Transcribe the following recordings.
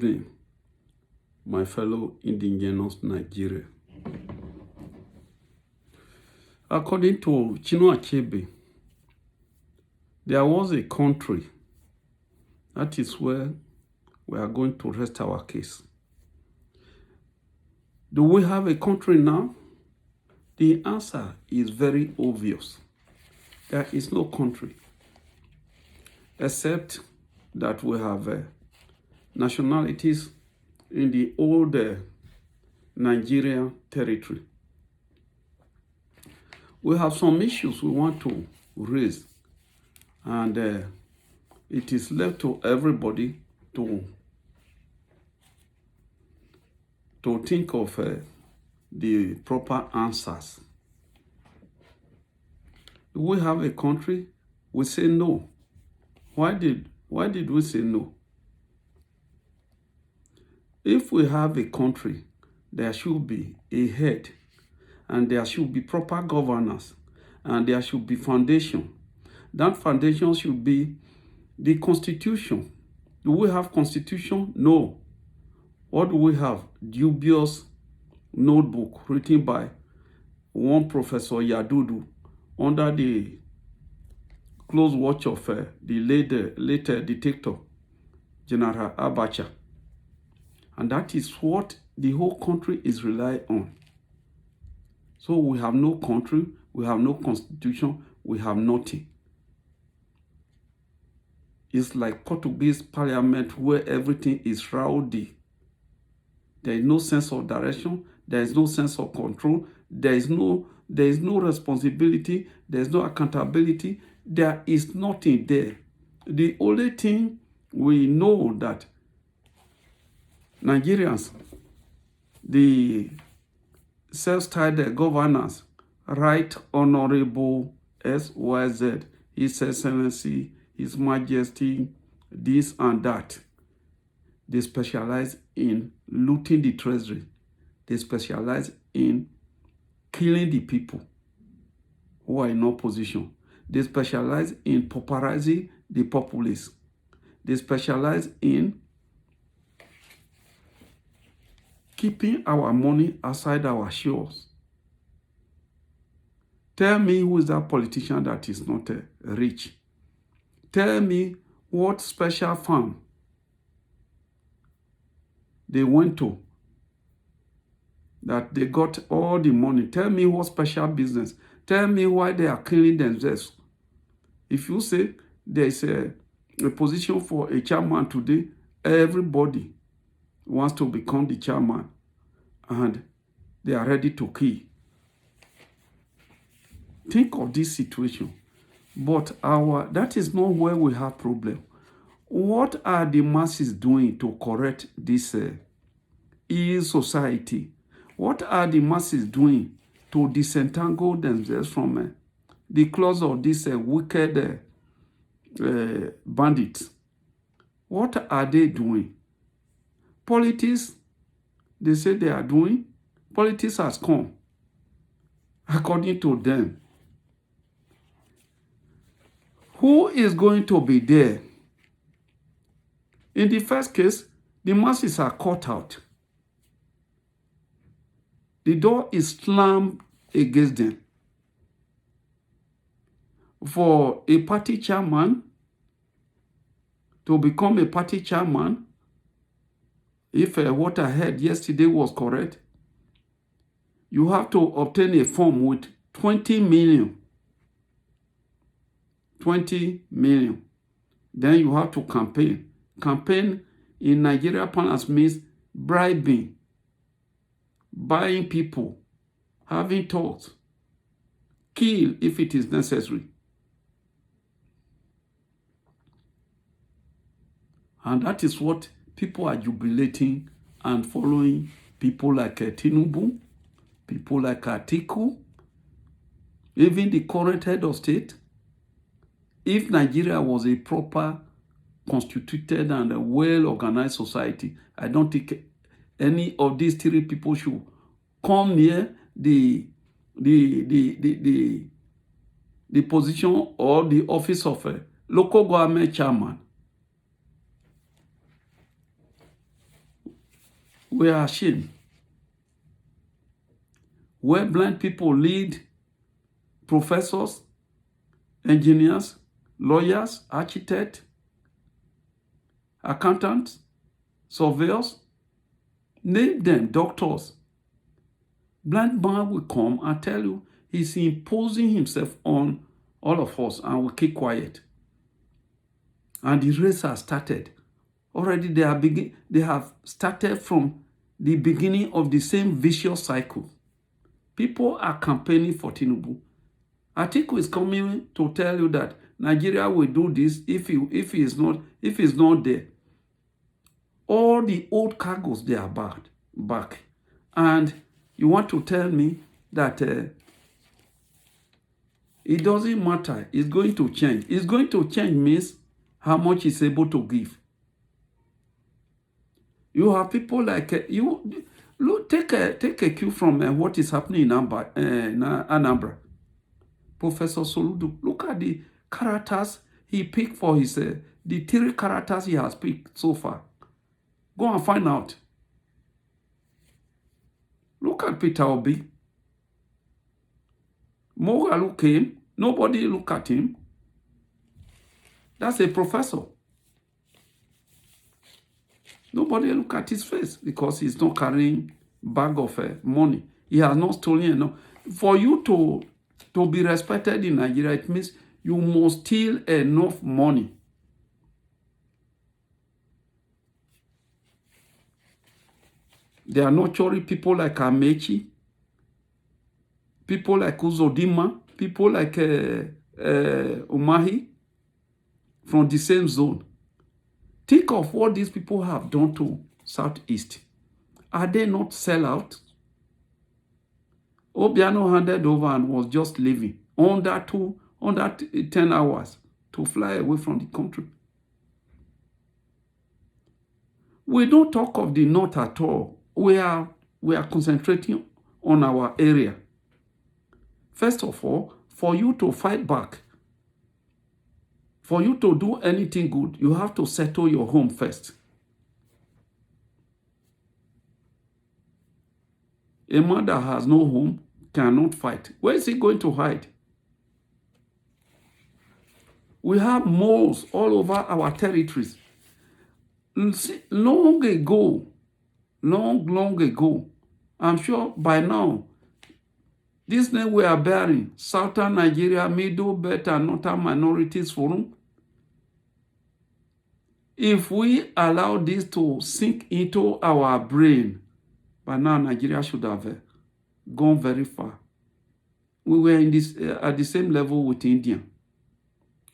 evening, my fellow indigenous Nigeria. According to Chinua Achebe, there was a country. That is where we are going to rest our case. Do we have a country now? The answer is very obvious. There is no country, except that we have nationalities in the old Nigerian territory. We have some issues we want to raise, and it is left to everybody to think of the proper answers. Do we have a country? We say no. Why did we say no? If we have a country, there should be a head, and there should be proper governance, and there should be foundation. That foundation should be the constitution. Do we have constitution? No. What do we have? Dubious notebook written by one Professor Yadudu under the close watch of the later dictator, General Abacha. And that is what the whole country is relying on. So we have no country, we have no constitution, we have nothing. It's like Portuguese parliament where everything is rowdy. There is no sense of direction, there is no sense of control, there is no responsibility, there is no accountability, there is nothing there. The only thing we know that Nigerians, the self-styled governors, Right Honorable SYZ, His Excellency, His Majesty, this and that. They specialize in looting the treasury. They specialize in killing the people who are in opposition. They specialize in pauperizing the populace. They specialize in keeping our money outside our shores. Tell me who is that politician that is not rich. Tell me what special farm they went to that they got all the money. Tell me what special business. Tell me why they are killing themselves. If you say there is a position for a chairman today, everybody wants to become the chairman, and they are ready to kill. Think of this situation. But that is not where we have problem. What are the masses doing to correct this ill society? What are the masses doing to disentangle themselves from the claws of these wicked bandits? What are they doing? Politics, they say they are doing. Politics has come, according to them. Who is going to be there? In the first case, the masses are cut out. The door is slammed against them. For a party chairman to become a party chairman, if what I heard yesterday was correct, you have to obtain a form with 20 million. 20 million. Then you have to campaign. Campaign in Nigeria parlance means bribing, buying people, having talks, kill if it is necessary. And that is what people are jubilating and following people like Tinubu, people like Atiku, even the current head of state. If Nigeria was a proper, constituted and a well-organized society, I don't think any of these three people should come near the position or the office of a local government chairman. We are ashamed. Where blind people lead professors, engineers, lawyers, architects, accountants, surveyors, name them, doctors. Blind man will come and tell you he's imposing himself on all of us and we keep quiet. And the race has started. Already they have started from the beginning of the same vicious cycle. People are campaigning for Tinubu. Atiku is coming to tell you that Nigeria will do this if he's not there. All the old cargoes, they are back. And you want to tell me that it doesn't matter. It's going to change. It's going to change means how much he's able to give. You have people like you. Look, take a cue from what is happening in Anambra. Professor Soludo, look at the characters he picked for his the 3 characters he has picked so far. Go and find out. Look at Peter Obi. Moghalu came. Nobody look at him. That's a professor. Nobody look at his face because he's not carrying bag of money. He has not stolen enough. For you to be respected in Nigeria, it means you must steal enough money. There are nurturing people like Amechi, people like Uzodima, people like Umahi from the same zone. Think of what these people have done to Southeast. Are they not sellouts? Obiano handed over and was just leaving under 10 hours to fly away from the country. We don't talk of the North at all. We are concentrating on our area. First of all, for you to fight back, for you to do anything good, you have to settle your home first. A man that has no home cannot fight. Where is he going to hide? We have moles all over our territories. Long ago, I'm sure by now, this name we are bearing, Southern Nigeria, Middle Belt and Northern Minorities Forum, if we allow this to sink into our brain, by now Nigeria should have gone very far. We were in this at the same level with India,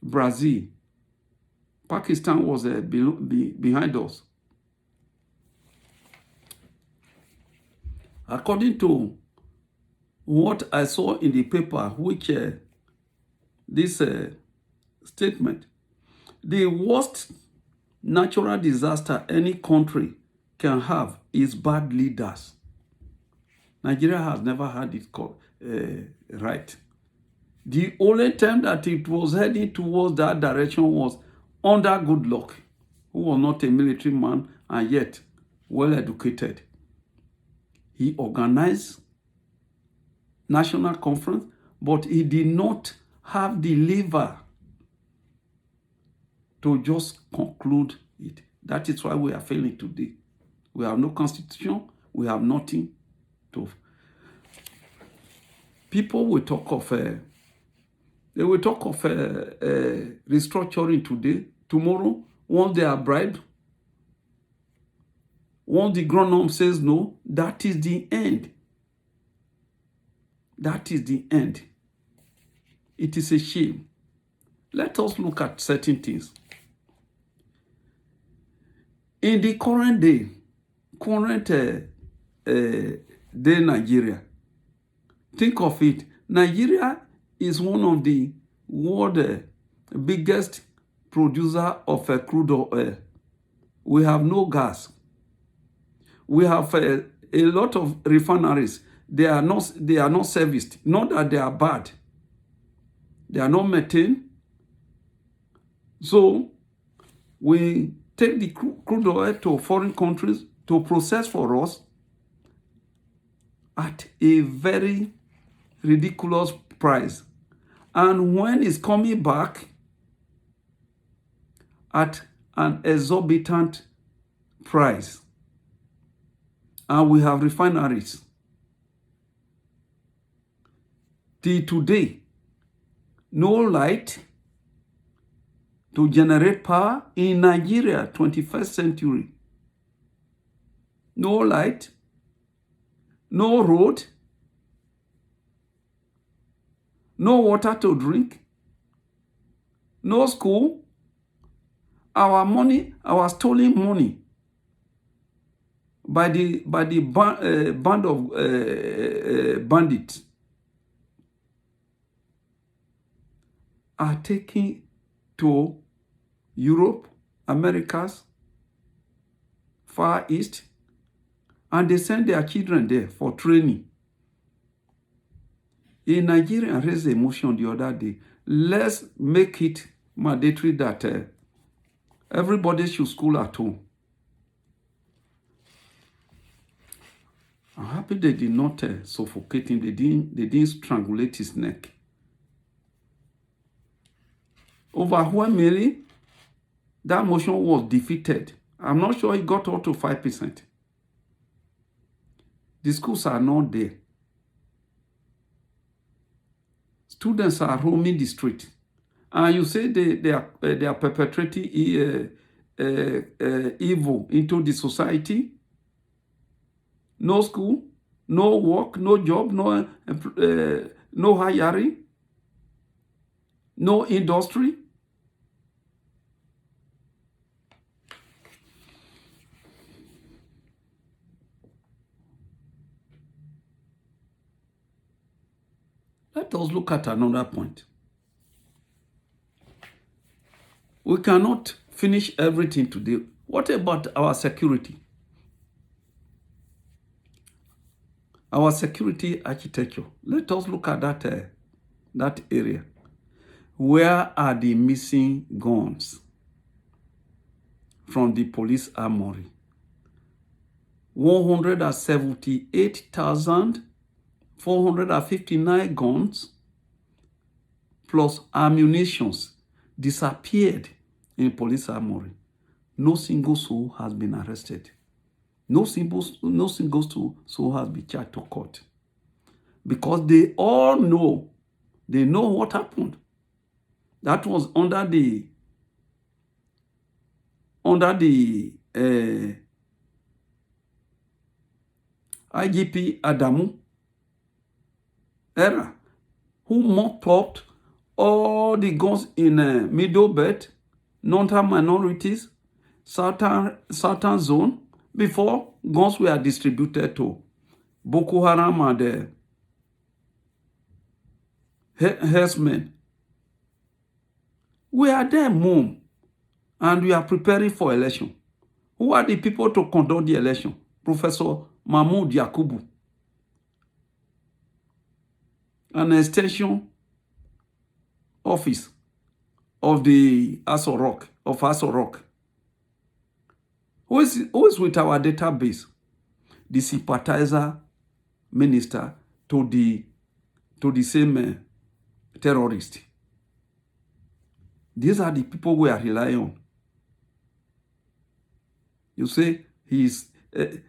Brazil. Pakistan was behind us. According to what I saw in the paper, which this statement, the worst natural disaster any country can have is bad leaders. Nigeria has never had it right. The only time that it was heading towards that direction was under Goodluck, who was not a military man and yet well educated. He organized national conference, but he did not have the lever to just conclude it. That is why we are failing today. We have no constitution. We have nothing to. People will talk of restructuring today. Tomorrow, once they are bribed, once the grown-up says no, that is the end. That is the end. It is a shame. Let us look at certain things. In the current day Nigeria, think of it. Nigeria is one of the world's biggest producer of crude oil. We have no gas. We have a lot of refineries. They are not serviced. Not that they are bad. They are not maintained. So we take the crude oil to foreign countries. to process for us at a very ridiculous price. And when it's coming back at an exorbitant price, and we have refineries. Till today, no light to generate power in Nigeria, 21st century. No light, no road, no water to drink, no school. Our money, our stolen money by the band of bandits are taken to Europe, Americas, Far East, and they send their children there for training. In Nigeria, I raised a motion the other day. Let's make it mandatory that everybody should school at home. I'm happy they did not suffocate him. They didn't strangulate his neck. Overwhelmingly, that motion was defeated. I'm not sure it got up to 5%. The schools are not there. Students are roaming the street. And you say they are perpetrating evil into the society. No school, no work, no job, no hiring, no industry. Let us look at another point. We cannot finish everything today. What about our security? Our security architecture. Let us look at that area. Where are the missing guns from the police armory? 178,459 guns plus ammunitions disappeared in police armory. No single soul has been arrested. No single soul has been charged to court. Because they all know, they know what happened. That was under the IGP Adamu era, who mopped up all the guns in Middle Belt, northern minorities, southern zone, before guns were distributed to Boko Haram and herdsmen. We are there, Mom, and we are preparing for election. Who are the people to conduct the election? Professor Mahmoud Yakubu, an extension office of the Aso Rock. Who is with our database? The sympathizer minister to the same terrorist. These are the people we are relying on. You say he's the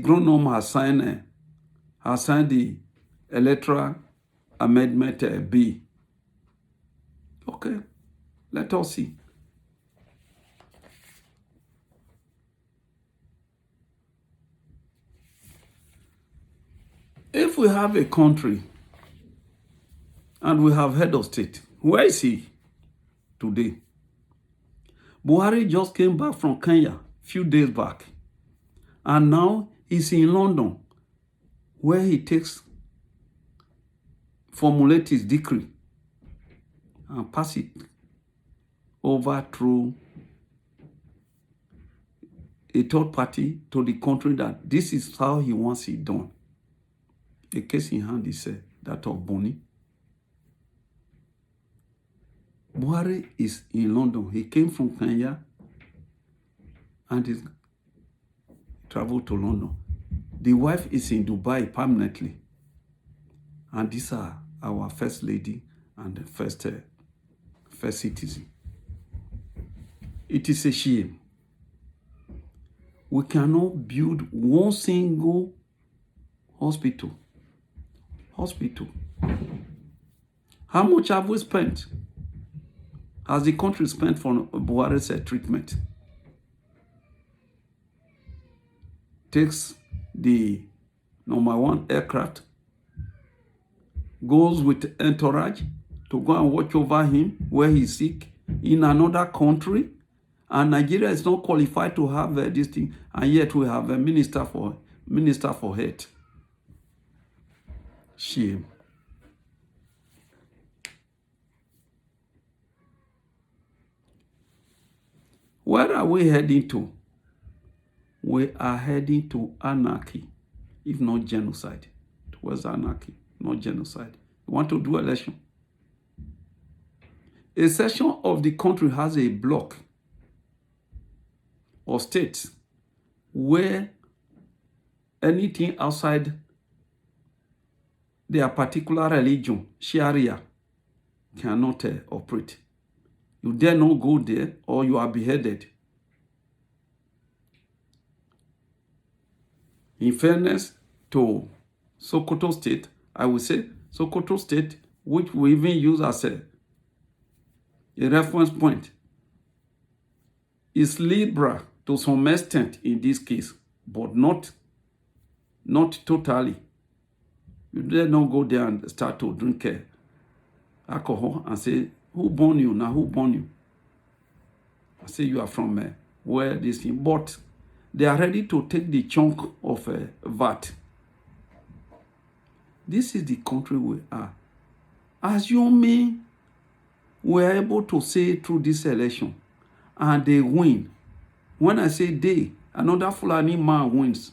grown has signed the electoral amendment B. Okay, let us see. If we have a country and we have head of state, where is he today? Buhari just came back from Kenya a few days back. And now he's in London, where he formulates his decree and pass it over through a third party to the country that this is how he wants it done. A case in hand is that of Boni. Buhari is in London. He came from Kenya and travel to London. The wife is in Dubai permanently. And these are our first lady and the first citizen. It is a shame. We cannot build one single hospital. How much have we spent? Has the country spent for Buhari's treatment? Takes the number 1 aircraft, goes with entourage to go and watch over him where he's sick in another country, and Nigeria is not qualified to have this thing, and yet we have a minister for health. Shame. Where are we heading to? We are heading to anarchy, if not genocide. Towards anarchy, not genocide. We want to do election. A section of the country has a block of states where anything outside their particular religion, Sharia, cannot operate. You dare not go there or you are beheaded. In fairness to Sokoto State, I would say Sokoto State, which we even use as a reference point, is liberal to some extent in this case, but not totally. You dare not go there and start to drink alcohol and say, who born you? Now who born you? I say you are from where this thing, but they are ready to take the chunk of VAT. This is the country we are. Assuming we are able to say through this election and they win. When I say they, another Fulani man wins.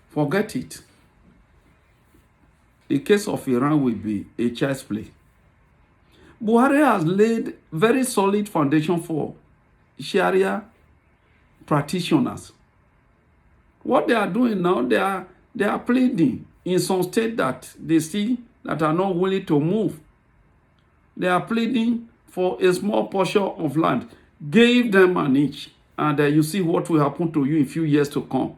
Forget it. The case of Iran will be a child's play. Buhari has laid very solid foundation for Sharia practitioners. What they are doing now, they are pleading in some states that they see that are not willing to move. They are pleading for a small portion of land. Give them an inch, and you see what will happen to you in a few years to come.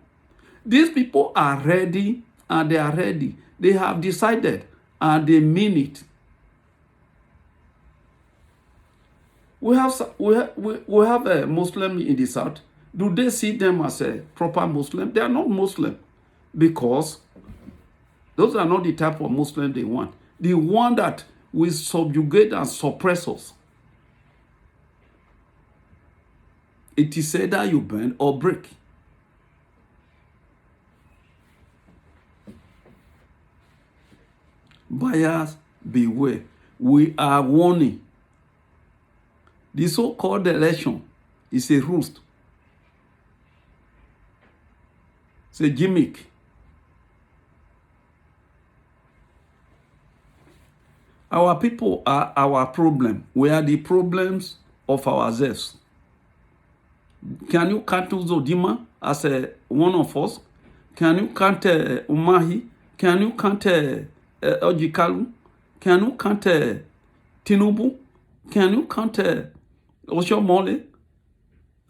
These people are ready, and they are ready. They have decided, and they mean it. We have a Muslim in the south. Do they see them as a proper Muslim? They are not Muslim, because those are not the type of Muslim they want. The one that will subjugate and suppress us. It is either you bend or break. Buyers, beware. We are warning. The so-called election is a ruse. It's a gimmick. Our people are our problem. We are the problems of ourselves. Can you count Uzodimma as one of us? Can you count Umahi? Can you count Ojikalu? Can you count Tinubu? Can you count Oshomole?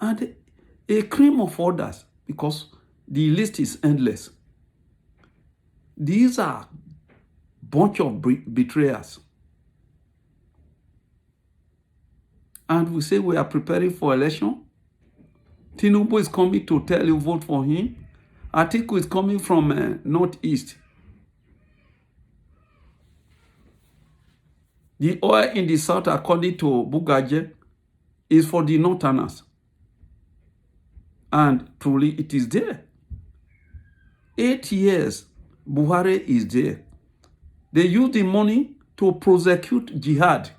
And a cream of others, because the list is endless. These are bunch of betrayers. And we say we are preparing for election. Tinubu is coming to tell you vote for him. Atiku is coming from northeast. The oil in the south, according to Bugaje, is for the northerners. And truly it is there. 8 years, Buhari is there. They use the money to prosecute jihad.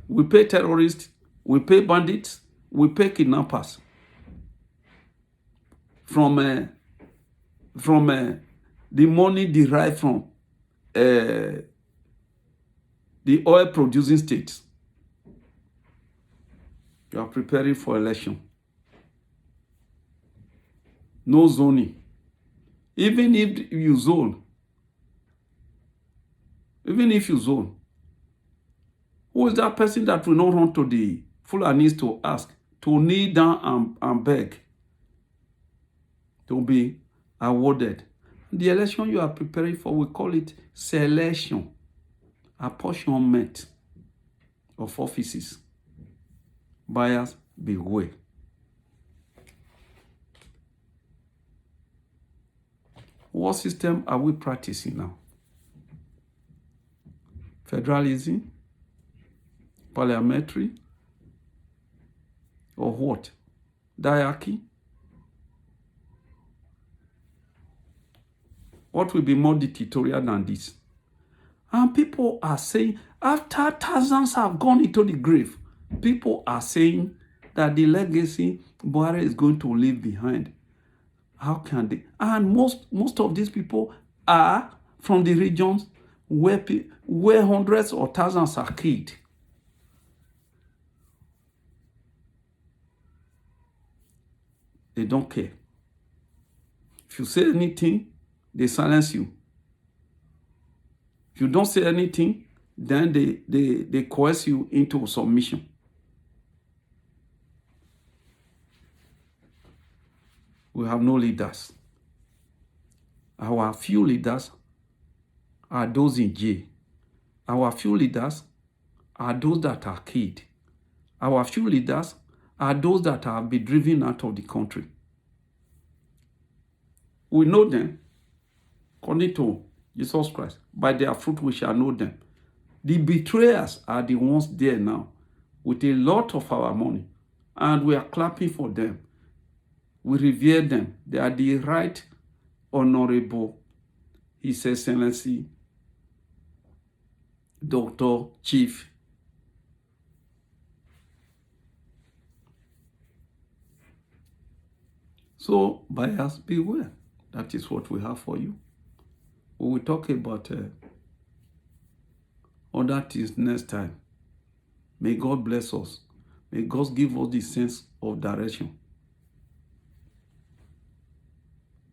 We pay terrorists, we pay bandits, we pay kidnappers from the money derived from the oil-producing states. You are preparing for election. No zoning. Even if you zone, who is that person that will not run to the Fulanis to ask, to kneel down and beg to be awarded? The election you are preparing for, we call it selection, apportionment of offices. Buyers beware. What system are we practicing now? Federalism? Parliamentary? Or what? Diarchy? What will be more dictatorial than this? And people are saying, after thousands have gone into the grave, people are saying that the legacy Buhari is going to leave behind. How can they? And most of these people are from the regions where hundreds or thousands are killed. They don't care. If you say anything, they silence you. If you don't say anything, then they coerce you into submission. We have no leaders. Our few leaders are those in jail. Our few leaders are those that are killed. Our few leaders are those that have been driven out of the country. We know them, according to Jesus Christ. By their fruit we shall know them. The betrayers are the ones there now with a lot of our money, and we are clapping for them. We revere them. They are the Right Honorable His Excellency Dr. Chief So buyers beware. That is what we have for you. We will talk about other things next time. May God bless us. May God give us the sense of direction.